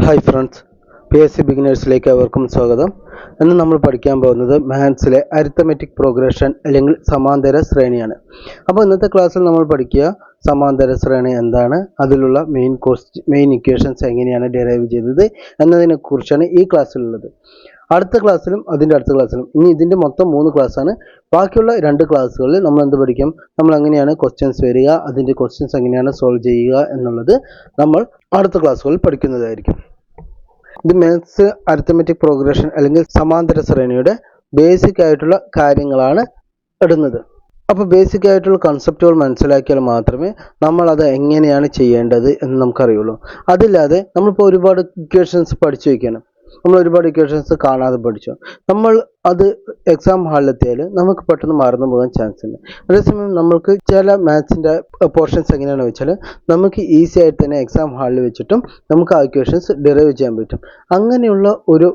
Hi friends, PSC ബിഗിനേഴ്സിലേക്ക് അവർക്കും സ്വാഗതം. ഇന്ന് നമ്മൾ പഠിക്കാൻ പോകുന്നത് മാത്സിലെ അരിത്തമെറ്റിക് പ്രോഗ്രഷൻ അല്ലെങ്കിൽ സമാന്തര ശ്രേണിയാണ്. അപ്പോൾ ഇന്നത്തെ ക്ലാസ്സിൽ നമ്മൾ പഠിക്കുക സമാന്തര ശ്രേണി എന്താണ്, അതിലുള്ള മെയിൻ ഇക്വേഷൻസ് എങ്ങനെയാണ് ഡിറൈവ് ചെയ്തത് എന്നതിനെ കുറിച്ചാണ് ഈ ക്ലാസ്സിലുള്ളത്. അടുത്ത ക്ലാസ്സിലും അതിൻ്റെ അടുത്ത ക്ലാസ്സിലും, ഇനി ഇതിൻ്റെ മൊത്തം 3 ക്ലാസ്സാണ്. ബാക്കിയുള്ള 2 ക്ലാസ്സുകളിൽ നമ്മൾ എന്ത് പഠിക്കും, നമ്മൾ എങ്ങനെയാണ് ക്വസ്റ്റ്യൻസ് വരിക, അതിൻ്റെ ക്വസ്റ്റ്യൻസ് എങ്ങനെയാണ് സോൾവ് ചെയ്യുക എന്നുള്ളത് നമ്മൾ അടുത്ത ക്ലാസ്സുകളിൽ പഠിക്കുന്നതായിരിക്കും. ഇത് മാത്സ് അരിത്തമെറ്റിക് പ്രോഗ്രഷൻ അല്ലെങ്കിൽ സമാന്തര ശ്രേണിയുടെ ബേസിക് ആയിട്ടുള്ള കാര്യങ്ങളാണ് ഇടുന്നത്. അപ്പോൾ ബേസിക് ആയിട്ടുള്ള കൺസെപ്റ്റുകൾ മനസ്സിലാക്കിയാൽ മാത്രമേ നമ്മൾ അത് എങ്ങനെയാണ് ചെയ്യേണ്ടത് എന്ന് നമുക്കറിയുള്ളൂ. അതില്ലാതെ നമ്മളിപ്പോൾ ഒരുപാട് ഇക്വേഷൻസ് പഠിച്ചു വയ്ക്കണം, നമ്മൾ ഒരുപാട് ഇക്വേഷൻസ് കാണാതെ പഠിച്ചു, നമ്മൾ അത് എക്സാം ഹാളിലെത്തിയാൽ നമുക്ക് പെട്ടെന്ന് മറന്നു പോകാൻ ചാൻസ് ഉണ്ട്. അതേസമയം നമ്മൾക്ക് ചില മാത്സിൻ്റെ പോർഷൻസ് എങ്ങനെയാണെന്ന് വെച്ചാൽ നമുക്ക് ഈസി ആയിട്ട് തന്നെ എക്സാം ഹാളിൽ വെച്ചിട്ടും നമുക്ക് ആ ഇക്വേഷൻസ് ഡിറൈവ് ചെയ്യാൻ പറ്റും. അങ്ങനെയുള്ള ഒരു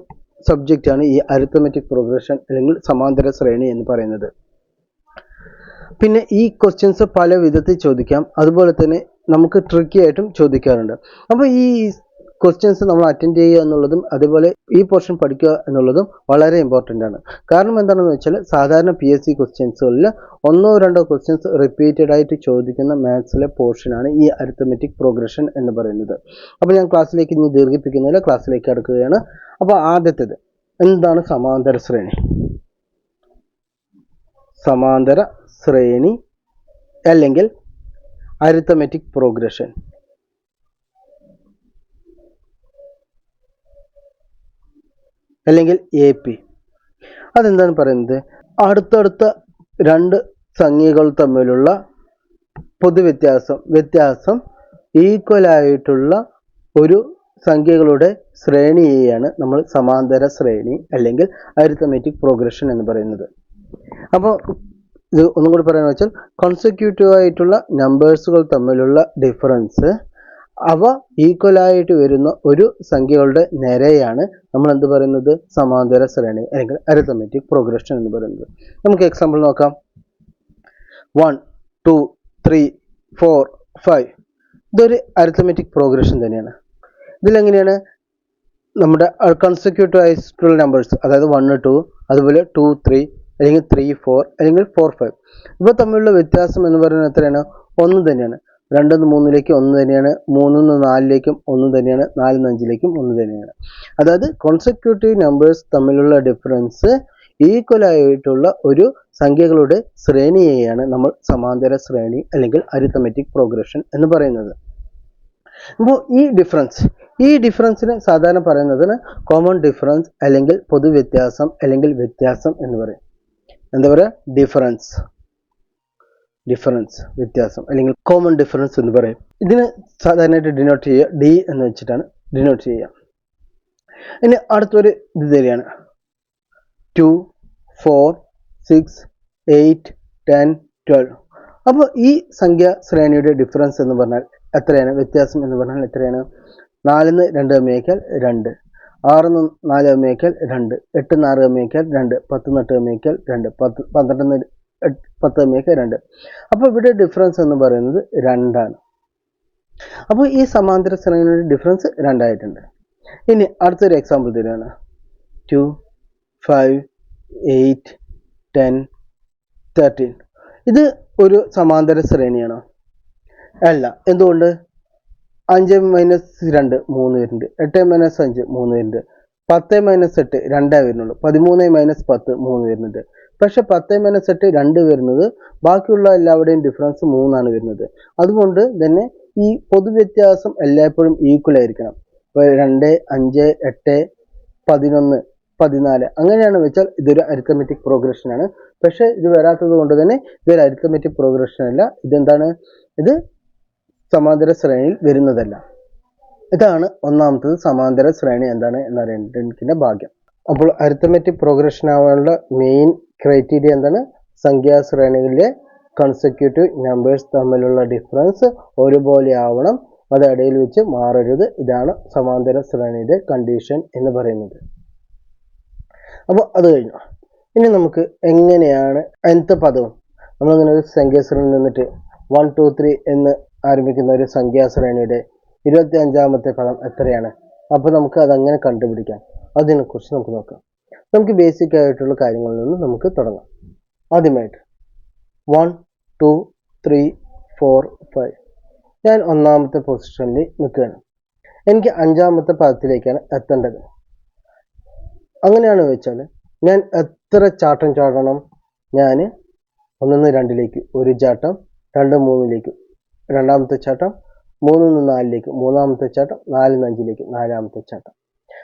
സബ്ജക്റ്റാണ് ഈ അരിത്തമെറ്റിക് പ്രോഗ്രഷൻ അല്ലെങ്കിൽ സമാന്തര ശ്രേണി എന്ന് പറയുന്നത്. പിന്നെ ഈ ക്വസ്റ്റ്യൻസ് പല വിധത്തിൽ ചോദിക്കാം, അതുപോലെ തന്നെ നമുക്ക് ട്രിക്കി ആയിട്ടും ചോദിക്കാറുണ്ട്. അപ്പോൾ ഈ ക്വസ്റ്റ്യൻസ് നമ്മൾ അറ്റൻഡ് ചെയ്യുക എന്നുള്ളതും അതേപോലെ ഈ പോർഷൻ പഠിക്കുക എന്നുള്ളതും വളരെ ഇമ്പോർട്ടൻ്റ് ആണ്. കാരണം എന്താണെന്ന് വെച്ചാൽ സാധാരണ PSC ക്വസ്റ്റ്യൻസുകളിൽ 1-2 ക്വസ്റ്റ്യൻസ് റിപ്പീറ്റഡ് ആയിട്ട് ചോദിക്കുന്ന മാത്സിലെ പോർഷനാണ് ഈ അരിത്തമെറ്റിക് പ്രോഗ്രഷൻ എന്ന് പറയുന്നത്. അപ്പോൾ ഞാൻ ക്ലാസ്സിലേക്ക് ഇനി ദീർഘിപ്പിക്കുന്നില്ല, ക്ലാസ്സിലേക്ക് അടുക്കുകയാണ്. അപ്പോൾ ആദ്യത്തേത് എന്താണ് സമാന്തര ശ്രേണി? സമാന്തര ശ്രേണി അല്ലെങ്കിൽ അരിത്തമെറ്റിക് പ്രോഗ്രഷൻ. അല്ലെങ്കിൽ AP. അതെന്താണ് പറയുന്നത്? അടുത്തടുത്ത 2 സംഖ്യകൾ തമ്മിലുള്ള വ്യത്യാസം ഈക്വലായിട്ടുള്ള ഒരു സംഖ്യകളുടെ ശ്രേണിയെയാണ് നമ്മൾ സമാന്തര ശ്രേണി അല്ലെങ്കിൽ അരിത്തമെറ്റിക് പ്രോഗ്രഷൻ എന്ന് പറയുന്നത്. അപ്പോൾ ഇത് ഒന്നും കൂടി പറയാന്ന് വെച്ചാൽ കോൺസെക്യൂട്ടീവ് ആയിട്ടുള്ള നമ്പേഴ്സുകൾ തമ്മിലുള്ള ഡിഫറൻസ് അവ ഈക്വലായിട്ട് വരുന്ന ഒരു സംഖ്യകളുടെ നിരയാണ് നമ്മൾ എന്ത് പറയുന്നത്, സമാന്തര ശ്രേണി അല്ലെങ്കിൽ അരിത്തമെറ്റിക് പ്രോഗ്രഷൻ എന്ന് പറയുന്നത്. നമുക്ക് എക്സാമ്പിൾ നോക്കാം. 1 2 3 4 5 ഇതൊരു അരിത്തമെറ്റിക് പ്രോഗ്രഷൻ തന്നെയാണ്. ഇതിലെങ്ങനെയാണ് നമ്മുടെ കൺസെക്യൂട്ടീവ് ആയിട്ടുള്ള നമ്പേഴ്സ്, അതായത് 1 2 അതുപോലെ 2 3 അല്ലെങ്കിൽ 3 4 അല്ലെങ്കിൽ 4 5 ഇവ തമ്മിലുള്ള വ്യത്യാസം എന്ന് പറയുന്നത് എത്രയാണ്? 1 തന്നെയാണ്. 2 3 1 തന്നെയാണ്, 3 4 1 തന്നെയാണ്, 4 5 1 തന്നെയാണ്. അതായത് കോൺസെക്യൂട്ടീവ് നമ്പേഴ്സ് തമ്മിലുള്ള ഡിഫറൻസ് ഈക്വൽ ആയിട്ടുള്ള ഒരു സംഖ്യകളുടെ ശ്രേണിയെയാണ് നമ്മൾ സമാന്തര ശ്രേണി അല്ലെങ്കിൽ അരിത്തമെറ്റിക് പ്രോഗ്രഷൻ എന്ന് പറയുന്നത്. അപ്പോൾ ഈ ഡിഫറൻസിനെ സാധാരണ പറയുന്നതിന് കോമൺ ഡിഫറൻസ് അല്ലെങ്കിൽ പൊതുവ്യത്യാസം അല്ലെങ്കിൽ വ്യത്യാസം എന്ന് പറയും. എന്താ പറയുക? ഡിഫറൻസ് വ്യത്യാസം അല്ലെങ്കിൽ കോമൺ ഡിഫറൻസ് എന്ന് പറയും. ഇതിന് സാധാരണയായിട്ട് ഡിനോട്ട് ചെയ്യുക D എന്ന് വെച്ചിട്ടാണ് ഡിനോട്ട് ചെയ്യുക. ഇനി അടുത്തൊരു ഇത് തരികയാണ് 2 4 6 8 10 12. അപ്പോൾ ഈ സംഖ്യ ശ്രേണിയുടെ ഡിഫറൻസ് എന്ന് പറഞ്ഞാൽ എത്രയാണ്? വ്യത്യാസം എന്ന് പറഞ്ഞാൽ എത്രയാണ്? 4 2 കമ്മിയാക്കിയാൽ 2, 6 4 കമ്മിയാക്കിയാൽ 2, 8 6 കമ്മിയാക്കിയാൽ 2, 10 8 കമ്മിയാക്കിയാൽ 2, 12 10 കമ്മിയാക്കിയാൽ 2. അപ്പോൾ ഇവിടെ ഡിഫറൻസ് എന്ന് പറയുന്നത് 2 ആണ്. അപ്പോൾ ഈ സമാന്തര ശ്രേണിയുടെ ഡിഫറൻസ് 2 ആയിട്ടുണ്ട്. ഇനി അടുത്തൊരു എക്സാമ്പിൾ തരികയാണ് 2 5 8 10 13. ഇത് ഒരു സമാന്തര ശ്രേണിയാണോ? അല്ല. എന്തുകൊണ്ട്? 5 - 2 3 വരുന്നുണ്ട്, 8 - 5 3 വരുന്നുണ്ട്, 10 - 8 2 വരുന്നുള്ളൂ, 13 - 10 3 വരുന്നുണ്ട്. പക്ഷെ 10 - 8 2 വരുന്നത് ബാക്കിയുള്ള എല്ലാവരുടെയും ഡിഫറൻസ് 3 ആണ് വരുന്നത്. അതുകൊണ്ട് തന്നെ ഈ പൊതുവ്യത്യാസം എല്ലായ്പ്പോഴും ഈക്വൽ ആയിരിക്കണം. ഇപ്പോൾ 2 5 8 11 14 അങ്ങനെയാണ് വെച്ചാൽ ഇതൊരു അരിത്തമെറ്റിക് പ്രോഗ്രഷൻ ആണ്. പക്ഷെ ഇത് വരാത്തത് കൊണ്ട് തന്നെ ഇതൊരു അരിത്തമെറ്റിക് പ്രോഗ്രഷൻ അല്ല. ഇതെന്താണ്? ഇത് സമാന്തര ശ്രേണിയിൽ വരുന്നതല്ല. ഇതാണ് ഒന്നാമത്തത് സമാന്തര ശ്രേണി എന്താണ് എന്നറിയേണ്ടതിന്റെ ഭാഗ്യം. അപ്പോൾ അരിത്തമെറ്റിക് പ്രോഗ്രഷൻ ആവാനുള്ള മെയിൻ ക്രൈറ്റീരിയ എന്താണ്? സംഖ്യാശ്രേണികളിലെ കൺസെക്യൂട്ടീവ് നമ്പേഴ്സ് തമ്മിലുള്ള ഡിഫറൻസ് ഒരുപോലെ ആവണം, അത് ഇടയിൽ വെച്ച് മാറരുത്. ഇതാണ് സമാന്തര ശ്രേണിയുടെ കണ്ടീഷൻ എന്ന് പറയുന്നത്. അപ്പോൾ അത് കഴിഞ്ഞു. ഇനി നമുക്ക് എങ്ങനെയാണ് nth പദവും, നമ്മളിങ്ങനെ ഒരു സംഖ്യാശ്രേണി നിന്നിട്ട് 1 2 3 എന്ന് ആരംഭിക്കുന്ന ഒരു സംഖ്യാശ്രേണിയുടെ 25ാമത്തെ പദം എത്രയാണ് അപ്പോൾ നമുക്ക് അതങ്ങനെ കണ്ടുപിടിക്കാം, അതിനെക്കുറിച്ച് നമുക്ക് നോക്കാം. നമുക്ക് ബേസിക് ആയിട്ടുള്ള കാര്യങ്ങളിൽ നിന്ന് നമുക്ക് തുടങ്ങാം. ആദ്യമായിട്ട് 1 2 3 4 5 ഞാൻ ഒന്നാമത്തെ പൊസിഷനിൽ നിൽക്കുകയാണ്. എനിക്ക് അഞ്ചാമത്തെ പദത്തിലേക്കാണ് എത്തേണ്ടത്. അങ്ങനെയാണ് വെച്ചാൽ ഞാൻ എത്ര ചാട്ടം ചാടണം? ഞാൻ 1 2ലേക്ക് ഒരു ചാട്ടം, 2 3ലേക്ക് രണ്ടാമത്തെ ചാട്ടം, 3 4ലേക്ക് മൂന്നാമത്തെ ചാട്ടം, 4 5ലേക്ക് നാലാമത്തെ ചാട്ടം.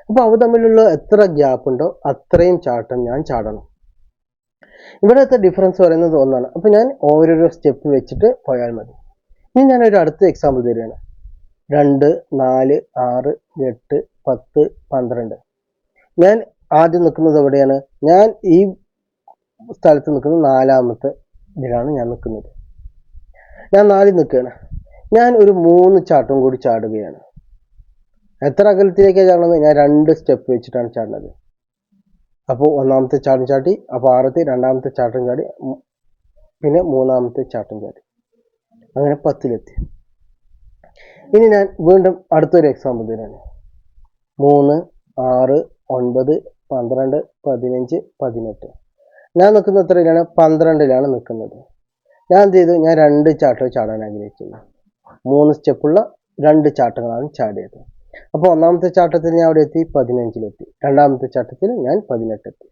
അപ്പോൾ അവ തമ്മിലുള്ള എത്ര ഗ്യാപ്പ് ഉണ്ടോ അത്രയും ചാട്ടം ഞാൻ ചാടണം. ഇവിടുത്തെ ഡിഫറൻസ് പറയുന്നത് ഒന്നാണ്. അപ്പോൾ ഞാൻ ഓരോരോ സ്റ്റെപ്പ് വെച്ചിട്ട് പോയാൽ മതി. ഇനി ഞാനൊരു അടുത്ത എക്സാമ്പിൾ തരികയാണ്. 2 4 6 8 10 12. ഞാൻ ആദ്യം നിൽക്കുന്നത് എവിടെയാണ്? ഞാൻ ഈ സ്ഥലത്ത് നിൽക്കുന്നത് നാലാമത്തെ ഇതിലാണ് ഞാൻ നിൽക്കുന്നത്. ഞാൻ 4 നിൽക്കുകയാണ്. ഞാൻ ഒരു 3 ചാട്ടം കൂടി ചാടുകയാണ്. എത്ര അകലത്തിലേക്കാണ് ചാടുന്നത്? ഞാൻ 2 സ്റ്റെപ്പ് വെച്ചിട്ടാണ് ചാടുന്നത്. അപ്പോൾ ഒന്നാമത്തെ ചാട്ടം ചാടി, അപ്പോൾ 6ത്തെ രണ്ടാമത്തെ ചാട്ടം ചാടി, പിന്നെ മൂന്നാമത്തെ ചാട്ടം ചാടി, അങ്ങനെ 10ലെത്തി. ഇനി ഞാൻ വീണ്ടും അടുത്തൊരു എക്സാമ്പിൾ തരാണ്. 3 6 9 12 15 18. ഞാൻ നിൽക്കുന്നത് എത്രയിലാണ്? 12ലാണ് നിൽക്കുന്നത്. ഞാൻ എന്ത് ചെയ്തു? ഞാൻ 2 ചാട്ടം ചാടാൻ ആഗ്രഹിക്കുന്നു. 3 സ്റ്റെപ്പുള്ള 2 ചാട്ടങ്ങളാണ് ചാടിയത്. അപ്പോൾ ഒന്നാമത്തെ ചാട്ടത്തിൽ ഞാൻ അവിടെ എത്തി, 15ലെത്തി. രണ്ടാമത്തെ ചാട്ടത്തിൽ ഞാൻ 18 എത്തി.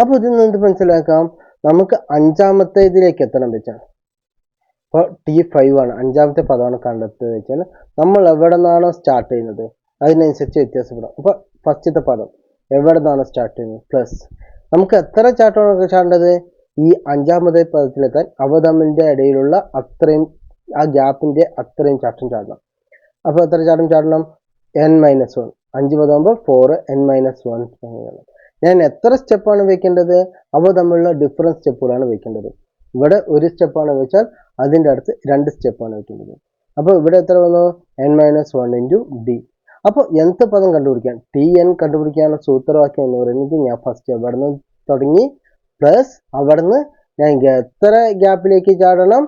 അപ്പോൾ ഇതിൽ നിന്ന് മനസ്സിലാക്കാം, നമുക്ക് അഞ്ചാമത്തെ ഇതിലേക്ക് എത്തണം വെച്ചാൽ, അപ്പോൾ T5 ആണ്, അഞ്ചാമത്തെ പദമാണ് കണ്ടെത്തുക വെച്ചാൽ നമ്മൾ എവിടെ നിന്നാണോ സ്റ്റാർട്ട് ചെയ്യുന്നത് അതിനനുസരിച്ച് വ്യത്യാസപ്പെടാം. അപ്പോൾ ഫസ്റ്റത്തെ പദം എവിടെ നിന്നാണോ സ്റ്റാർട്ട് ചെയ്യുന്നത് പ്ലസ് നമുക്ക് എത്ര ചാട്ടമാണ് ചാടേണ്ടത്? ഈ അഞ്ചാമത്തെ പദത്തിലെത്താൻ അവ തമ്മിൻ്റെ ഇടയിലുള്ള അത്രയും, ആ ഗ്യാപ്പിൻ്റെ അത്രയും ചാട്ടം ചാടണം. അപ്പോൾ എത്ര ചാട്ടം ചാടണം? n-1. 5 പദമാകുമ്പോൾ 4 n-1. ഞാൻ എത്ര സ്റ്റെപ്പാണ് വെക്കേണ്ടത്? അവ തമ്മിലുള്ള ഡിഫറൻസ് സ്റ്റെപ്പുകളാണ് വെക്കേണ്ടത്. ഇവിടെ ഒരു സ്റ്റെപ്പാണ് വെച്ചാൽ അതിൻ്റെ അടുത്ത് 2 സ്റ്റെപ്പാണ് വെക്കേണ്ടത്. അപ്പോൾ ഇവിടെ എത്ര വന്നു? n-1 into d. അപ്പോൾ nth പദം കണ്ടുപിടിക്കാൻ tn കണ്ടുപിടിക്കാനുള്ള സൂത്രവാക്യം എന്ന് പറയുന്നത്, ഞാൻ ഫസ്റ്റ് അവിടെ നിന്ന് തുടങ്ങി പ്ലസ് അവിടെ നിന്ന് ഞാൻ എത്ര ഗ്യാപ്പിലേക്ക് ചാടണം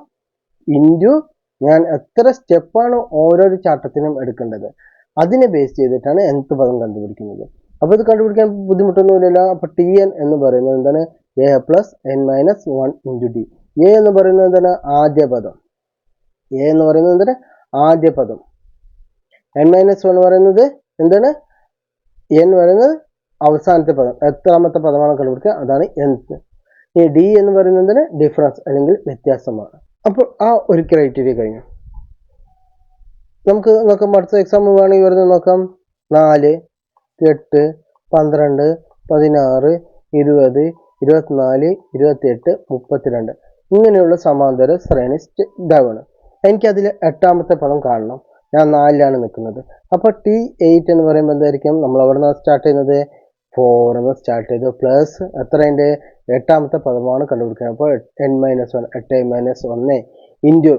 ഇൻറ്റു ഞാൻ എത്ര സ്റ്റെപ്പാണ് ഓരോരോ ചാട്ടത്തിനും എടുക്കേണ്ടത്, അതിനെ ബേസ് ചെയ്തിട്ടാണ് nth പദം കണ്ടുപിടിക്കുന്നത്. അപ്പോൾ ഇത് കണ്ടുപിടിക്കാൻ ബുദ്ധിമുട്ടൊന്നുമില്ലല്ലോ. അപ്പോൾ tn എന്ന് പറയുന്നത് എന്താണ്? a plus n-1 into d. a എന്ന് പറയുന്നത് എന്താണ്? ആദ്യ പദം. a എന്ന് പറയുന്നത് എന്താണ്? ആദ്യ പദം. n-1 പറയുന്നത് എന്താണ്? n പറയുന്നത് അവസാനത്തെ പദം. എത്രാമത്തെ പദമാണ് കണ്ടുപിടിക്കുക, അതാണ് nth. ഈ d എന്ന് പറയുന്നത് എന്താണ്? ഡിഫറൻസ് അല്ലെങ്കിൽ വ്യത്യാസമാണ്. അപ്പോൾ ആ ഒരു ക്രൈറ്റീരിയ കഴിഞ്ഞു. നമുക്ക് നോക്കാം, അടുത്ത എക്സാമ്പിൾ വേണമെങ്കിൽ വരുന്നത് നോക്കാം. 4 8 12 16 20 24 28 32 ഇങ്ങനെയുള്ള സമാന്തര ശ്രേണി ഇതാവാണ്. എനിക്കതിൽ 8ാമത്തെ പദം കാണണം. ഞാൻ 4ലാണ് നിൽക്കുന്നത്. അപ്പോൾ T8 എന്ന് പറയുമ്പോൾ എന്തായിരിക്കും? നമ്മൾ അവിടെ നിന്ന് സ്റ്റാർട്ട് ചെയ്യുന്നത് 4 എന്ന് സ്റ്റാർട്ട് ചെയ്തു പ്ലസ് എത്രതിൻ്റെ 8ാമത്തെ പദമാണ് കണ്ടുപിടിക്കുന്നത്. അപ്പോൾ n-1 8 - 1 ഇൻറ്റു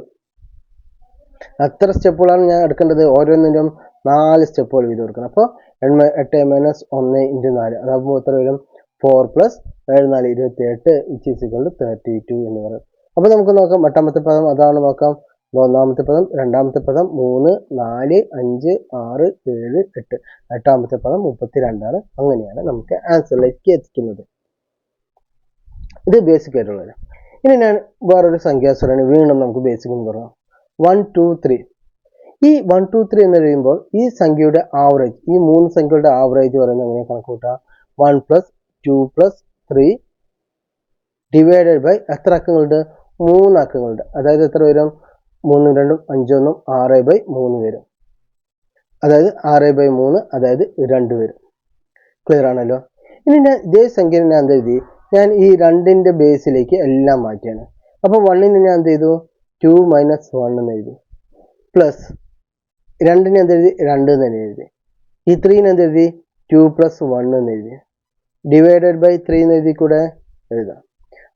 എത്ര സ്റ്റെപ്പുകളാണ് ഞാൻ എടുക്കേണ്ടത്? ഓരോന്നിനും 4 സ്റ്റെപ്പുകൾ വീതം എടുക്കണം. അപ്പോൾ 8 - 1 ഇൻറ്റു 4 അതാകുമ്പോൾ എത്ര വരും? 4 + 7 4 28 32 എന്ന് പറയും. അപ്പോൾ നമുക്ക് നോക്കാം, 8ാമത്തെ പദം അതാണ് നോക്കാം. ഒന്നാമത്തെ പദം, രണ്ടാമത്തെ പദം 3 4 5 6 7 8. 8ാമത്തെ പദം 32ആണ്. അങ്ങനെയാണ് നമുക്ക് ആൻസറിലേക്ക് എത്തിക്കുന്നത്. ഇത് ബേസിക് ആയിട്ടുള്ളത്. ഇനി ഞാൻ വേറൊരു സംഖ്യാശ്രേണി വീണ്ടും നമുക്ക് ബേസിക് എന്ന് പറയാം. 1 2 3. ഈ 1 2 3 എന്ന് പറയുമ്പോൾ ഈ സംഖ്യയുടെ ആവറേജ്, ഈ 3 സംഖ്യകളുടെ ആവറേജ് പറയുന്നത് എങ്ങനെ കണക്കൂട്ടാം? 1 + 2 + 3 ഡിവൈഡഡ് ബൈ എത്ര അക്കങ്ങളുണ്ട്? 3 അക്കങ്ങളുണ്ട്. അതായത് എത്ര വരും? 3 2 5 1 6/3 വരും. അതായത് 6/3, അതായത് 2 വരും. ക്ലിയർ ആണല്ലോ. ഇനി ഞാൻ ഇതേ സംഖ്യ ഞാൻ എന്ത് എഴുതി? ഞാൻ ഈ 2ന്റെ ബേസിലേക്ക് എല്ലാം മാറ്റിയാണ്. അപ്പോൾ 1ന് ഞാൻ എന്ത് ചെയ്തു? 2 - 1 എന്ന് എഴുതി. പ്ലസ് 2ന് എന്ത് എഴുതി? 2 എന്ന് എഴുതി. ഈ 3ന് എന്ത് എഴുതി? 2 + 1 എന്ന് എഴുതി. ഡിവൈഡഡ് ബൈ 3 എന്ന് എഴുതി കൂടെ എഴുതാം.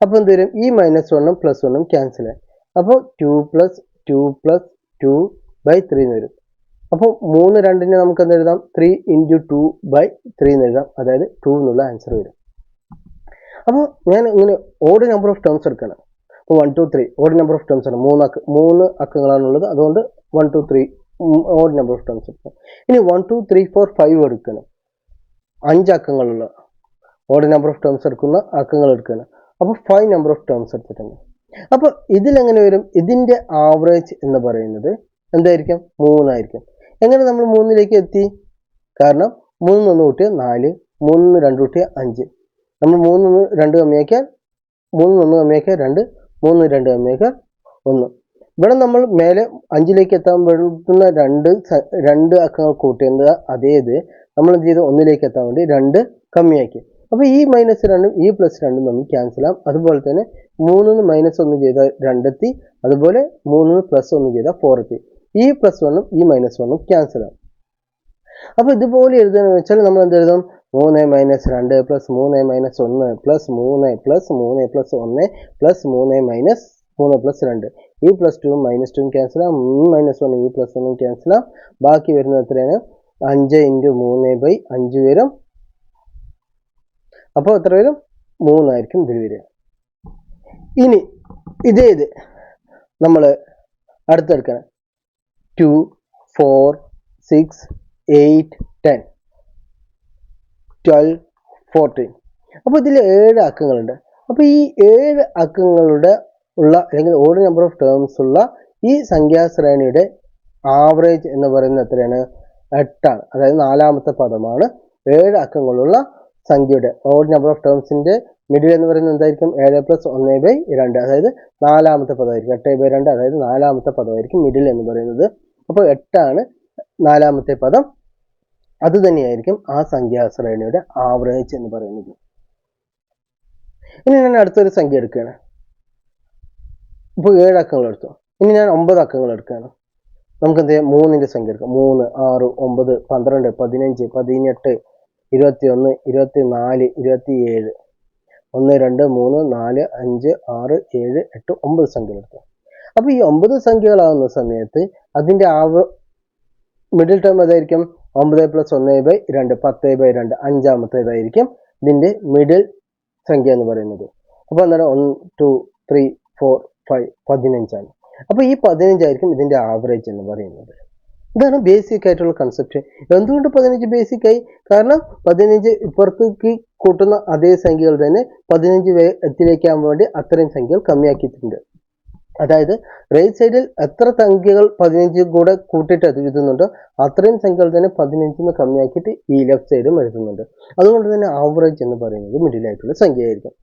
അപ്പോൾ എന്ത് വരും? ഈ -1ഉം +1ഉം ക്യാൻസൽ ആയി. അപ്പോൾ 2 + 2 + 2/3 എന്ന് വരും. അപ്പോൾ 3 2നെ നമുക്ക് എന്ത് എഴുതാം? 3 × 2/3 എന്ന് എഴുതാം. അതായത് 2 എന്നുള്ള ആൻസർ വരും. അപ്പോൾ ഞാൻ ഇങ്ങനെ ഓഡ് നമ്പർ ഓഫ് ടേംസ് എടുക്കണം. അപ്പോൾ 1 2 3 ഓഡ് നമ്പർ ഓഫ് ടേംസ് ആണ്. 3 അക്കങ്ങളാണുള്ളത്. അതുകൊണ്ട് 1 2 3 ഓഡ് നമ്പർ ഓഫ് ടേംസ് എടുക്കണം. ഇനി 1 2 3 4 5 എടുക്കണം. 5 അക്കങ്ങളുള്ള ഓഡ് നമ്പർ ഓഫ് ടേംസ് എടുക്കുന്ന അക്കങ്ങൾ എടുക്കണം. അപ്പോൾ 5 നമ്പർ ഓഫ് ടേംസ് എടുത്തിട്ടുണ്ട്. അപ്പോൾ ഇതിലെങ്ങനെ വരും? ഇതിൻ്റെ ആവറേജ് എന്ന് പറയുന്നത് എന്തായിരിക്കും? 3 ആയിരിക്കും. എങ്ങനെ നമ്മൾ 3ലേക്ക് എത്തി? കാരണം 3 1 കൂട്ടിയാൽ 4, 3 2 കൂട്ടിയാൽ 5. നമ്മൾ 3 2 കമ്മിയാക്കിയാൽ 3 1 കമ്മിയാക്കിയാൽ 2, 3 2 കമ്മിയാക്കിയാൽ 1. ഇവിടെ നമ്മൾ മേലെ 5ലേക്ക് എത്താൻ പറ്റുന്ന രണ്ട് അക്കങ്ങൾ കൂട്ടേണ്ടത് അതേ ഇത് നമ്മൾ എന്ത് ചെയ്ത് 1ലേക്ക് എത്താൻ വേണ്ടി 2 കമ്മിയാക്കി. അപ്പോൾ ഈ -2ഉം ഈ +2ഉം നമ്മൾ ക്യാൻസൽ ആവും. അതുപോലെ തന്നെ 3 -1 ചെയ്താൽ 2 എത്തി. അതുപോലെ 3 +1 ചെയ്താൽ 4 എത്തി. ഈ +1ഉം ഈ -1ഉം ക്യാൻസൽ ആവും. അപ്പോൾ ഇതുപോലെ എഴുതുകയെന്ന് വെച്ചാൽ നമ്മൾ എന്ത് എഴുതും? 3 - 2 + 3 - 1 + 3 + 3 + 1 + 3 3 + 2. ഈ +2ഉം -2ഉം ക്യാൻസൽ ആവും. ഈ -1 ഈ +1ഉം ക്യാൻസൽ ആവും. ബാക്കി വരുന്നത് എത്രയാണ്? 5 × 3/5 വരും. അപ്പോൾ എത്ര വരും? 3 ആയിരിക്കും ഇതിൽ വരിക. ഇനി ഇത് നമ്മൾ അടുത്തെടുക്കണം. 2 4 6 8 10 12 14. അപ്പോൾ ഇതിൽ 7 അക്കങ്ങളുണ്ട്. അപ്പോൾ ഈ 7 അക്കങ്ങളുടെ ഉള്ള അല്ലെങ്കിൽ ഓഡ് നമ്പർ ഓഫ് ടേംസ് ഉള്ള ഈ സംഖ്യാശ്രേണിയുടെ ആവറേജ് എന്ന് പറയുന്നത് എത്രയാണ്? 8 ആണ്. അതായത് 4ാമത്തെ പദമാണ് 7 അക്കങ്ങളുള്ള സംഖ്യയുടെ ഓഡ് നമ്പർ ഓഫ് ടേംസിന്റെ മിഡിൽ എന്ന് പറയുന്നത് എന്തായിരിക്കും? 7 + 1/2, അതായത് 4ാമത്തെ പദമായിരിക്കും. 8/2 അതായത് 4ാമത്തെ പദമായിരിക്കും മിഡിൽ എന്ന് പറയുന്നത്. അപ്പോൾ 8 ആണ് 4ാമത്തെ പദം. അത് തന്നെയായിരിക്കും ആ സംഖ്യാശ്രേണിയുടെ ആവറേജ് എന്ന് പറയുന്നത്. ഇനി ഞാൻ അടുത്തൊരു സംഖ്യ എടുക്കുകയാണ്. ഇപ്പോൾ 7 അക്കങ്ങൾ എടുത്തു. ഇനി ഞാൻ 9 അക്കങ്ങൾ എടുക്കുകയാണ്. നമുക്ക് എന്ത് ചെയ്യാം? 3ന്റെ സംഖ്യ എടുക്കാം. 3 6 9 12 15 18 21 24 27 1 2 3 4 5 6 7 8 9 സംഖ്യകൾ എടുക്കാം. അപ്പോൾ ഈ 9 സംഖ്യകളാകുന്ന സമയത്ത് അതിൻ്റെ മിഡിൽ ടേം ഏതായിരിക്കും? 9 + 1/2 10/2 5ാമത്തേതായിരിക്കും ഇതിൻ്റെ മിഡിൽ സംഖ്യ എന്ന് പറയുന്നത്. അപ്പോൾ എന്താണ്? 1 2 3 4 5 15 ആണ്. അപ്പോൾ ഈ 15 ആയിരിക്കും ഇതിൻ്റെ ആവറേജ് എന്ന് പറയുന്നത്. ഇതാണ് ബേസിക് ആയിട്ടുള്ള കൺസെപ്റ്റ്. എന്തുകൊണ്ട് 15 ബേസിക് ആയി? കാരണം 15 ഇപ്പുറത്തേക്ക് കൂട്ടുന്ന അതേ സംഖ്യകൾ തന്നെ 15 എത്തിലേക്കാൻ വേണ്ടി അത്രയും സംഖ്യകൾ കമ്മിയാക്കിയിട്ടുണ്ട്. അതായത് റൈറ്റ് സൈഡിൽ എത്ര സംഖ്യകൾ 15 കൂടെ കൂട്ടിയിട്ട് എഴുതുന്നുണ്ടോ അത്രയും സംഖ്യകൾ തന്നെ 15 കമ്മിയാക്കിയിട്ട് ഈ ലെഫ്റ്റ് സൈഡും എഴുതുന്നുണ്ട്. അതുകൊണ്ട് തന്നെ ആവറേജ് എന്ന് പറയുന്നത് മിഡിലായിട്ടുള്ള സംഖ്യയായിരിക്കും.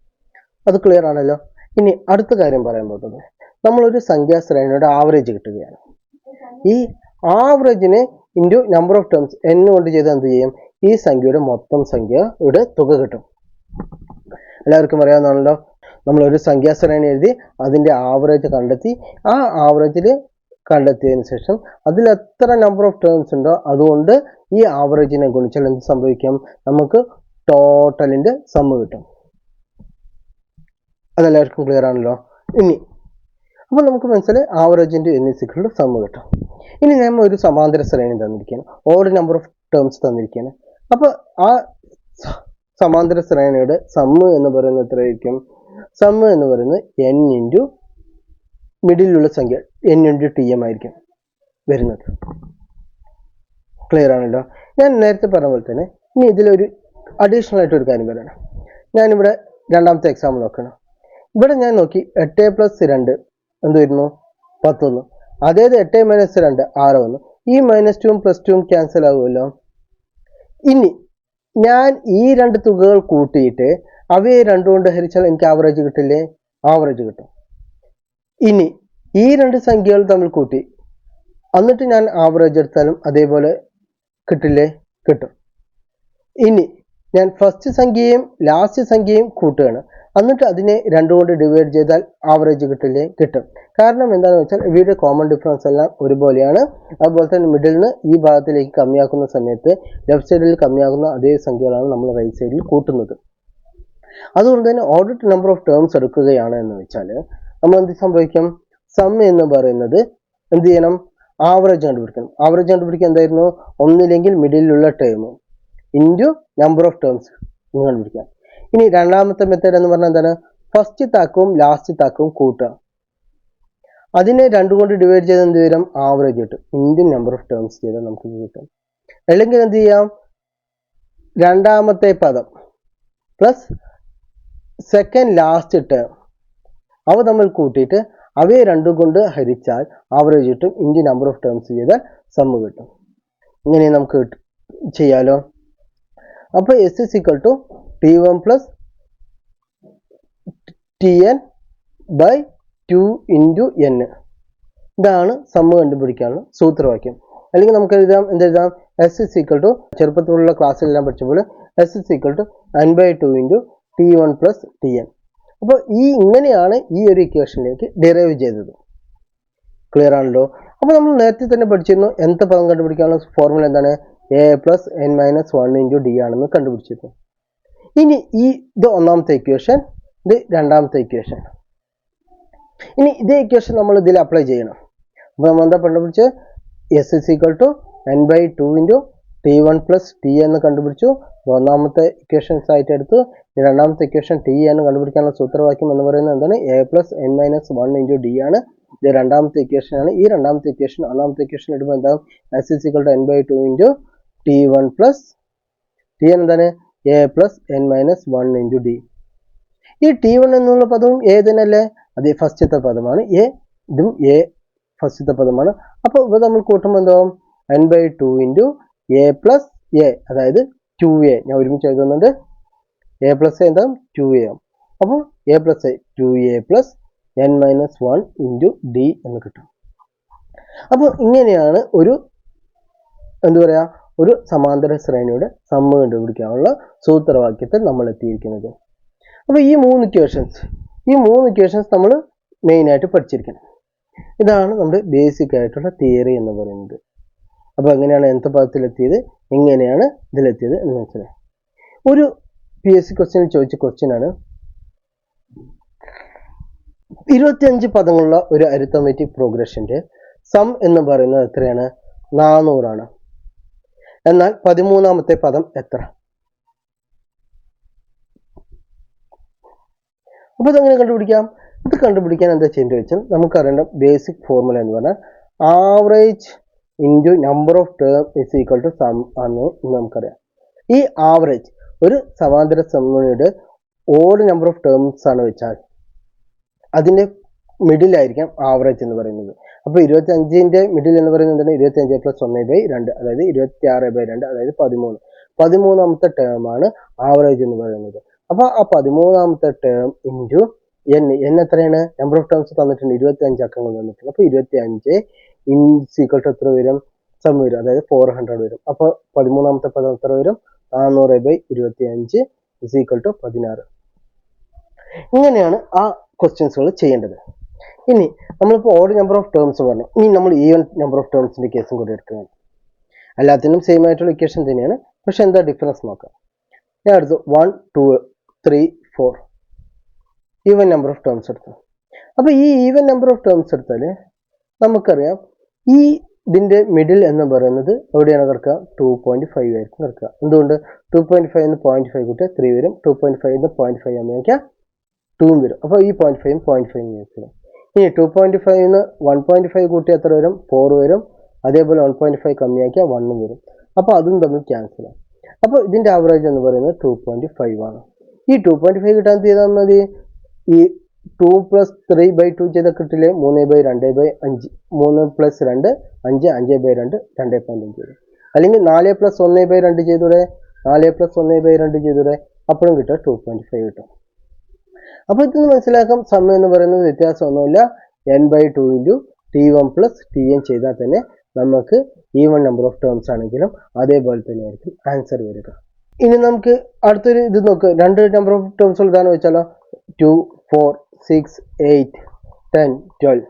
അത് ക്ലിയർ ആണല്ലോ. ഇനി അടുത്ത കാര്യം പറയാൻ പോകുന്നത്, നമ്മളൊരു സംഖ്യാശ്രേണിയുടെ ആവറേജ് കിട്ടുകയാണ്. ഈ ആവറേജിനെ into number of terms n കൊണ്ട് ചെയ്ത് എന്ത് ചെയ്യും? ഈ സംഖ്യയുടെ മൊത്തം സംഖ്യയുടെ തുക കിട്ടും. എല്ലാവർക്കും അറിയാവുന്നതാണല്ലോ. നമ്മളൊരു സംഖ്യാശ്രേണി എഴുതി അതിൻ്റെ ആവറേജ് കണ്ടെത്തി ആ ആവറേജിൽ കണ്ടെത്തിയതിന് ശേഷം അതിൽ എത്ര നമ്പർ ഓഫ് ടേംസ് ഉണ്ടോ അതുകൊണ്ട് ഈ ആവറേജിനെ ഗുണിച്ചാൽ എന്ത് സംഭവിക്കും? നമുക്ക് ടോട്ടലിൻ്റെ സമ്മ് കിട്ടും. അതെല്ലാവർക്കും ക്ലിയർ ആണല്ലോ. ഇനി അപ്പോൾ നമുക്ക് മനസ്സിലായി ആവറേജിൻ്റെ n സമ്മ് കിട്ടും. ഇനി നമ്മൾ ഒരു സമാന്തര ശ്രേണി തന്നിരിക്കുകയാണ്, ഓഡ് നമ്പർ ഓഫ് ടേംസ് തന്നിരിക്കുകയാണ്. അപ്പോൾ ആ സമാന്തര ശ്രേണിയുടെ സമ്മ് എന്ന് പറയുന്നത് എത്രയായിരിക്കും? സമ്മ് എന്ന് പറയുന്നത് n ഇൻറ്റു മിഡിലുള്ള സംഖ്യ n ഇൻറ്റു tm ആയിരിക്കും വരുന്നത്. ക്ലിയർ ആണല്ലോ. ഞാൻ നേരത്തെ പറഞ്ഞ പോലെ തന്നെ ഇനി ഇതിലൊരു അഡീഷണൽ ആയിട്ടൊരു കാര്യം പറയണം. ഞാനിവിടെ രണ്ടാമത്തെ എക്സാമ്പിൾ നോക്കണം. ഇവിടെ ഞാൻ നോക്കി 8 + 2 എന്ത് വരുന്നു? 10 വന്നു. അതായത് 8 - 2 6 വന്നു. ഈ -2ഉം +2ഉം ക്യാൻസൽ ആകുമല്ലോ. ഇനി ഞാൻ ഈ രണ്ട് തുകകൾ കൂട്ടിയിട്ട് അവയെ 2 കൊണ്ട് ഹരിച്ചാൽ എനിക്ക് ആവറേജ് കിട്ടില്ലേ? ആവറേജ് കിട്ടും. ഇനി ഈ രണ്ട് സംഖ്യകൾ തമ്മിൽ കൂട്ടി എന്നിട്ട് ഞാൻ ആവറേജ് എടുത്താലും അതേപോലെ കിട്ടില്ലേ? കിട്ടും. ഇനി ഞാൻ ഫസ്റ്റ് സംഖ്യയും ലാസ്റ്റ് സംഖ്യയും കൂട്ടുകയാണ്, എന്നിട്ട് അതിനെ 2 കൊണ്ട് ഡിവൈഡ് ചെയ്താൽ ആവറേജ് കിട്ടില്ലേ? കിട്ടും. കാരണം എന്താണെന്ന് വെച്ചാൽ ഇവയുടെ കോമൺ ഡിഫറൻസ് എല്ലാം ഒരുപോലെയാണ്. അതുപോലെ തന്നെ മിഡിൽ നിന്ന് ഈ ഭാഗത്തിലേക്ക് കമ്മിയാക്കുന്ന സമയത്ത് ലെഫ്റ്റ് സൈഡിൽ കമ്മിയാക്കുന്ന അതേ സംഖ്യകളാണ് നമ്മൾ റൈറ്റ് സൈഡിൽ കൂട്ടുന്നത്. അതുകൊണ്ട് തന്നെ ഓർഡർ നമ്പർ ഓഫ് ടേംസ് എടുക്കുകയാണ് എന്ന് വെച്ചാൽ നമ്മൾ എന്ത് സംഭവിക്കും? സം എന്ന് പറയുന്നത് എന്ത് ചെയ്യണം? ആവറേജ് കണ്ടുപിടിക്കണം. ആവറേജ് കണ്ടുപിടിക്കാൻ എന്തായിരുന്നു? ഒന്നില്ലെങ്കിൽ മിഡിലുള്ള term into number of terms കണ്ടുപിടിക്കാം. ഇനി രണ്ടാമത്തെ മെത്തേഡ് എന്ന് പറഞ്ഞാൽ എന്താണ്? ഫസ്റ്റ് താക്കവും ലാസ്റ്റ് താക്കവും കൂട്ടുക. അതിനെ 2 കൊണ്ട് ഡിവൈഡ് ചെയ്ത് എന്ത് വരും? ആവറേജ് കിട്ടും. ഇന്ത്യൻ നമ്പർ ഓഫ് ടേംസ് ചെയ്താൽ നമുക്ക് കിട്ടും. അല്ലെങ്കിൽ എന്ത് ചെയ്യാം? രണ്ടാമത്തെ പദം പ്ലസ് സെക്കൻഡ് ലാസ്റ്റ് ടേം അവ തമ്മിൽ കൂട്ടിയിട്ട് അവയെ 2 കൊണ്ട് ഹരിച്ചാൽ ആവറേജ് കിട്ടും. ഇന്ത്യൻ നമ്പർ ഓഫ് ടേംസ് ചെയ്താൽ സമ്മ് കിട്ടും. ഇങ്ങനെ നമുക്ക് ചെയ്യാലോ. അപ്പോൾ S is equal to T1 plus Tn by 2 into n. ഇതാണ് സമ്മ് കണ്ടുപിടിക്കാനുള്ള സൂത്രവാക്യം. അല്ലെങ്കിൽ നമുക്ക് എഴുതാം, എന്തെഴുതാം? S is equal to ചെറുപ്പത്തിലുള്ള ക്ലാസ്സിലെല്ലാം പഠിച്ചപ്പോൾ S is equal to n by 2 into T1 plus Tn. അപ്പോൾ ഇങ്ങനെയാണ് ഈ ഒരു ഇക്വേഷനിലേക്ക് ഡിറൈവ് ചെയ്തത്. ക്ലിയർ ആണല്ലോ. അപ്പോൾ നമ്മൾ നേരത്തെ തന്നെ പഠിച്ചിരുന്നു nth പദം കണ്ടുപിടിക്കാനുള്ള ഫോർമുല എന്താണ്? a plus n minus 1 into d ആണെന്ന് കണ്ടുപിടിച്ചിരുന്നു. ഇനി ഇത് ഒന്നാമത്തെ ഇക്വേഷൻ, ഇത് രണ്ടാമത്തെ ഇക്വേഷൻ. ഇനി ഇതേ ഇക്വേഷൻ നമ്മൾ ഇതിൽ അപ്ലൈ ചെയ്യണം. അപ്പോൾ നമ്മൾ എന്താ കണ്ടുപിടിച്ചത്? S is equal to n by 2 into T1 plus T എന്ന് കണ്ടുപിടിച്ചു. ഒന്നാമത്തെ ഇക്വേഷൻസ് ആയിട്ട് എടുത്തു. രണ്ടാമത്തെ ഇക്വേഷൻ T എന്ന് കണ്ടുപിടിക്കാനുള്ള സൂത്രവാക്യം എന്ന് പറയുന്നത് എന്താണ്? a plus n minus 1 into d ആണ്. ഇത് രണ്ടാമത്തെ ഇക്വേഷൻ ആണ്. ഈ രണ്ടാമത്തെ ഇക്വേഷൻ ഒന്നാമത്തെ ഇക്വേഷൻ എടുക്കുമ്പോൾ എന്താകും? S is equal to n by 2 into T1 plus T എന്താണ്? a plus n minus 1 into d. ഈ T1 എന്നുള്ള പദവും a തന്നെയല്ലേ? അത് ഫസ്റ്റത്തെ പദമാണ്. ഇതും a ഫസ്റ്റത്തെ പദമാണ്. അപ്പോൾ ഇവ നമ്മൾ കൂട്ടുമ്പോൾ എന്താവും? n by 2 into a plus a, അതായത് 2a. ഞാൻ ഒരുമിച്ച് എഴുതുന്നുണ്ട്. a plus a എന്താവും? 2a ആവും. അപ്പോൾ a plus a 2a plus n minus 1 into d എന്ന് കിട്ടും. അപ്പോൾ ഇങ്ങനെയാണ് ഒരു സമാന്തര ശ്രേണിയുടെ സമ്മ് കണ്ടുപിടിക്കാനുള്ള സൂത്രവാക്യത്തിൽ നമ്മൾ എത്തിയിരിക്കുന്നത്. അപ്പോൾ ഈ മൂന്ന് ഇക്വേഷൻസ് നമ്മൾ മെയിനായിട്ട് പഠിച്ചിരിക്കണം. ഇതാണ് നമ്മുടെ ബേസിക് ആയിട്ടുള്ള തിയറി എന്ന് പറയുന്നത്. അപ്പോൾ എങ്ങനെയാണ് nth പദത്തിലെത്തിയത്, എങ്ങനെയാണ് ഇതിലെത്തിയത് എന്ന് മനസ്സിലായി. ഒരു PSC ക്വസ്റ്റ്യനിൽ ചോദിച്ച ക്വസ്റ്റ്യനാണ്, 25 പദങ്ങളുള്ള ഒരു അരിത്തമെറ്റിക് പ്രോഗ്രഷന്റെ സം എന്ന് പറയുന്നത് എത്രയാണ്? 400 ആണ്. എന്നാൽ 13ാമത്തെ പദം എത്ര? അപ്പോൾ ഇതെങ്ങനെ കണ്ടുപിടിക്കാം? ഇത് കണ്ടുപിടിക്കാൻ എന്താ ചെയ്യേണ്ടത് വെച്ചാൽ നമുക്കറിയേണ്ട ബേസിക് ഫോർമുല എന്ന് പറഞ്ഞാൽ average into number of term is equal to sum ആണ് നമുക്കറിയാം. ഈ ആവറേജ് ഒരു സമാന്തര ശ്രേണിയുടെ ഓഡ് നമ്പർ ഓഫ് ടേംസ് ആണ് വെച്ചാൽ അതിൻ്റെ മിഡിലായിരിക്കാം ആവറേജ് എന്ന് പറയുന്നത്. അപ്പോൾ 25ന്റെ മിഡിൽ എന്ന് പറയുന്നത് എന്താണ്? 25 പ്ലസ് 1/2, അതായത് 26/2, അതായത് 13. 13ാമത്തെ ടേം ആണ് ആവറേജ് എന്ന് പറയുന്നത്. അപ്പോൾ ആ 13ാമത്തെ ടേം ഇൻറ്റു n എത്രയാണ്? നമ്പർ ഓഫ് ടേംസ് തന്നിട്ടുണ്ട്, 25 അക്കങ്ങൾ തന്നിട്ടുണ്ട്. അപ്പോൾ 25 ഈക്വൽ ടു എത്ര വരും? സം വരും, അതായത് 400 വരും. അപ്പോൾ 13ാമത്തെ പദം എത്ര വരും? 400/25 ഈക്വൽ ടു 16. ഇങ്ങനെയാണ് ആ ക്വസ്റ്റ്യൻസുകൾ ചെയ്യേണ്ടത്. ഇനി നമ്മളിപ്പോൾ ഓഡ് നമ്പർ ഓഫ് ടേംസ് പറഞ്ഞു. ഇനി നമ്മൾ ഈവൻ നമ്പർ ഓഫ് ടേംസിന്റെ കേസും കൂടി എടുക്കുകയാണ്. എല്ലാത്തിനും സെയിം ആയിട്ടുള്ള ഇക്വേഷൻ തന്നെയാണ്, പക്ഷെ എന്താ ഡിഫറൻസ് നോക്കാം. ഞാൻ എടുത്തു 1 2 3 4 ഈവൻ നമ്പർ ഓഫ് ടേംസ് എടുത്തു. അപ്പോൾ ഈ ഈവൻ നമ്പർ ഓഫ് ടേംസ് എടുത്താൽ നമുക്കറിയാം ഇതിന്റെ മിഡിൽ എന്ന് പറയുന്നത് എവിടെയാണ് കിടക്കുക? 2.5 ആയിരിക്കും കിടക്കുക. എന്തുകൊണ്ട്? 2.5 എന്ന് 0.5 കൂട്ടിയാൽ 3 വരും. 2.5 എന്ന് 0.5 അമ്മയ്ക്കാൽ 2 വരും. അപ്പോൾ ഈ 0.5 0.5 വരും. ഇനി 2.5 എന്ന് 1.5 കൂട്ടിയാൽ എത്ര വരും? 4 വരും. അതേപോലെ 1.5 കമ്മിയാക്കിയാൽ 1 വരും. അപ്പോൾ അതും തമ്മിൽ ക്യാൻസൽ ആവും. അപ്പോൾ ഇതിന്റെ ആവറേജ് എന്ന് പറയുന്നത് 2.5 ആണ്. ഈ 2.5 കിട്ടാൻ എന്ത് ചെയ്താൽ മതി? ഈ 2 plus 3/2 ചെയ്താൽ കിട്ടില്ലേ? 3/2/5. 3 plus 2 5, 5/2 2.5 വരും. അല്ലെങ്കിൽ 4 plus 1/2 ചെയ്തൂടെ? 4 plus 1/2 ചെയ്തൂടെ? അപ്പോഴും കിട്ടുക 2.5 കിട്ടും. അപ്പോൾ ഇതൊന്ന് മനസ്സിലാക്കാം. സം എന്ന് പറയുന്നത് വ്യത്യാസമൊന്നുമില്ല, n/2 into T1 plus Tn ചെയ്താൽ തന്നെ നമുക്ക് ഈവൺ നമ്പർ ഓഫ് ടേംസ് ആണെങ്കിലും അതേപോലെ തന്നെ ആയിരിക്കും ആൻസർ വരിക. ഇനി നമുക്ക് അടുത്തൊരു ഇത് നോക്കുക. 2 നമ്പർ ഓഫ് ടേംസ് ഉള്ളതാണെന്ന് വെച്ചാലോ, 2 4 6 8 10 12.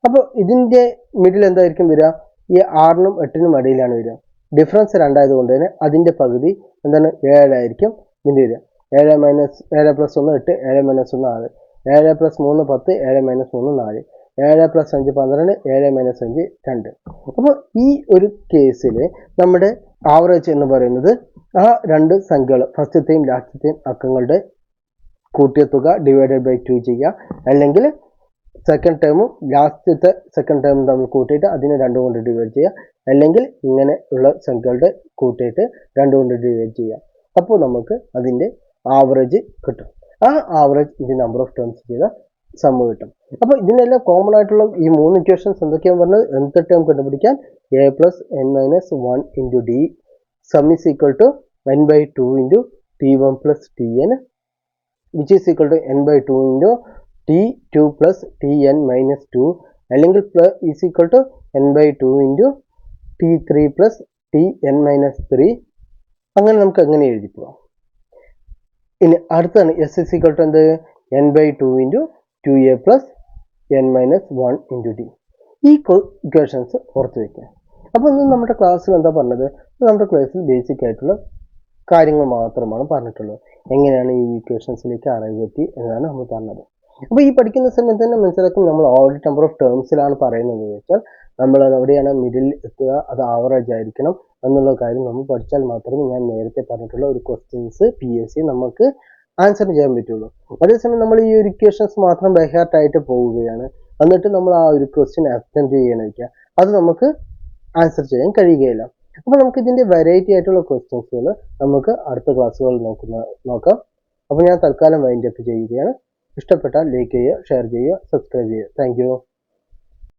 അപ്പോൾ ഇതിൻ്റെ മിഡിൽ എന്തായിരിക്കും വരിക? ഈ 6നും 8നും ഇടയിലാണ് വരിക. ഡിഫറൻസ് 2 ആയതുകൊണ്ട് തന്നെ അതിൻ്റെ പകുതി എന്താണ്? 7 ആയിരിക്കും ഇതിൻ്റെ വരിക. 7 plus 1 8, 7 minus 1 6, 7 plus 3 10, 7 minus 3 4, 7 plus 5 12, 7 minus 5 2. അപ്പോൾ ഈ ഒരു കേസിൽ നമ്മുടെ ആവറേജ് എന്ന് പറയുന്നത് ആ 2 സംഖ്യകൾ ഫസ്റ്റത്തെയും ലാസ്റ്റത്തെയും അക്കങ്ങളുടെ കൂട്ടിയ തുക ഡിവൈഡഡ് ബൈ 2 ചെയ്യുക, അല്ലെങ്കിൽ സെക്കൻഡ് ടേമും ലാസ്റ്റത്തെ സെക്കൻഡ് ടേമും തമ്മിൽ കൂട്ടിയിട്ട് അതിനെ 2 കൊണ്ട് ഡിവൈഡ് ചെയ്യുക, അല്ലെങ്കിൽ ഇങ്ങനെ ഉള്ള സംഖ്യകളുടെ കൂട്ടിയിട്ട് 2 കൊണ്ട് ഡിവൈഡ് ചെയ്യുക. അപ്പോൾ നമുക്ക് അതിൻ്റെ ആവറേജ് കിട്ടും. ആ ആവറേജ് ഇത് നമ്പർ ഓഫ് ടേംസ് ചെയ്ത സമ്മ് കിട്ടും. അപ്പോൾ ഇതിനെല്ലാം കോമൺ ആയിട്ടുള്ള ഈ 3 ഇക്വേഷൻസ് എന്തൊക്കെയാണ് പറഞ്ഞത്? nth ടേം കണ്ടുപിടിക്കാൻ a plus n minus 1 into d sum is equal to n/2 into t1 plus tn which is equal to n/2 into t2 plus tn minus 2 അല്ലെങ്കിൽ is equal to n/2 into t3 plus tn minus 3. അങ്ങനെ നമുക്ക് അങ്ങനെ എഴുതി പോവാം. ഇനി അടുത്താണ് s is equal to എന്ത്? n/2 into 2a plus n minus 1 into d. ഈ ഇക്വേഷൻസ് ഓർത്ത് വയ്ക്കുക. അപ്പോൾ ഇന്ന് നമ്മുടെ ക്ലാസ്സിൽ എന്താ പറഞ്ഞത്? നമ്മുടെ ക്ലാസ്സിൽ ബേസിക് ആയിട്ടുള്ള കാര്യങ്ങൾ മാത്രമാണ് പറഞ്ഞിട്ടുള്ളത്. എങ്ങനെയാണ് ഈ ഇക്വേഷൻസിലേക്ക് അറിവെത്തി എന്നാണ് നമ്മൾ പറഞ്ഞത്. അപ്പോൾ ഈ പഠിക്കുന്ന സമയത്ത് തന്നെ മനസ്സിലാക്കും നമ്മൾ ഓൾഡ് നമ്പർ ഓഫ് ടേംസിലാണ് പറയുന്നത് വെച്ചാൽ നമ്മൾ അത് എവിടെയാണ് മിഡിൽ എത്തുക, അത് ആവറേജ് ആയിരിക്കണം എന്നുള്ള കാര്യം നമ്മൾ പഠിച്ചാൽ മാത്രമേ ഞാൻ നേരത്തെ പറഞ്ഞിട്ടുള്ള ഒരു ക്വസ്റ്റ്യൻസ് PSC നമുക്ക് ആൻസർ ചെയ്യാൻ പറ്റുള്ളൂ. അതേസമയം നമ്മൾ ഈ ഒരു ഇക്വേഷൻസ് മാത്രം ബൈ ഹാർട്ട് ആയിട്ട് പോവുകയാണ്, എന്നിട്ട് നമ്മൾ ആ ഒരു ക്വസ്റ്റ്യൻ അറ്റംപ്റ്റ് ചെയ്യാൻ വയ്ക്കുക, അത് നമുക്ക് ആൻസർ ചെയ്യാൻ കഴിയുകയില്ല. അപ്പോൾ നമുക്ക് ഇതിൻ്റെ വെറൈറ്റി ആയിട്ടുള്ള ക്വസ്റ്റ്യൻസുകൾ നമുക്ക് അടുത്ത ക്ലാസ്സുകളിൽ നോക്കാം. അപ്പോൾ ഞാൻ തൽക്കാലം വൈൻഡ് അപ്പ് ചെയ്യുകയാണ്. ഇഷ്ടപ്പെട്ടാൽ ലൈക്ക് ചെയ്യുക, ഷെയർ ചെയ്യുക, സബ്സ്ക്രൈബ് ചെയ്യുക. Thank you.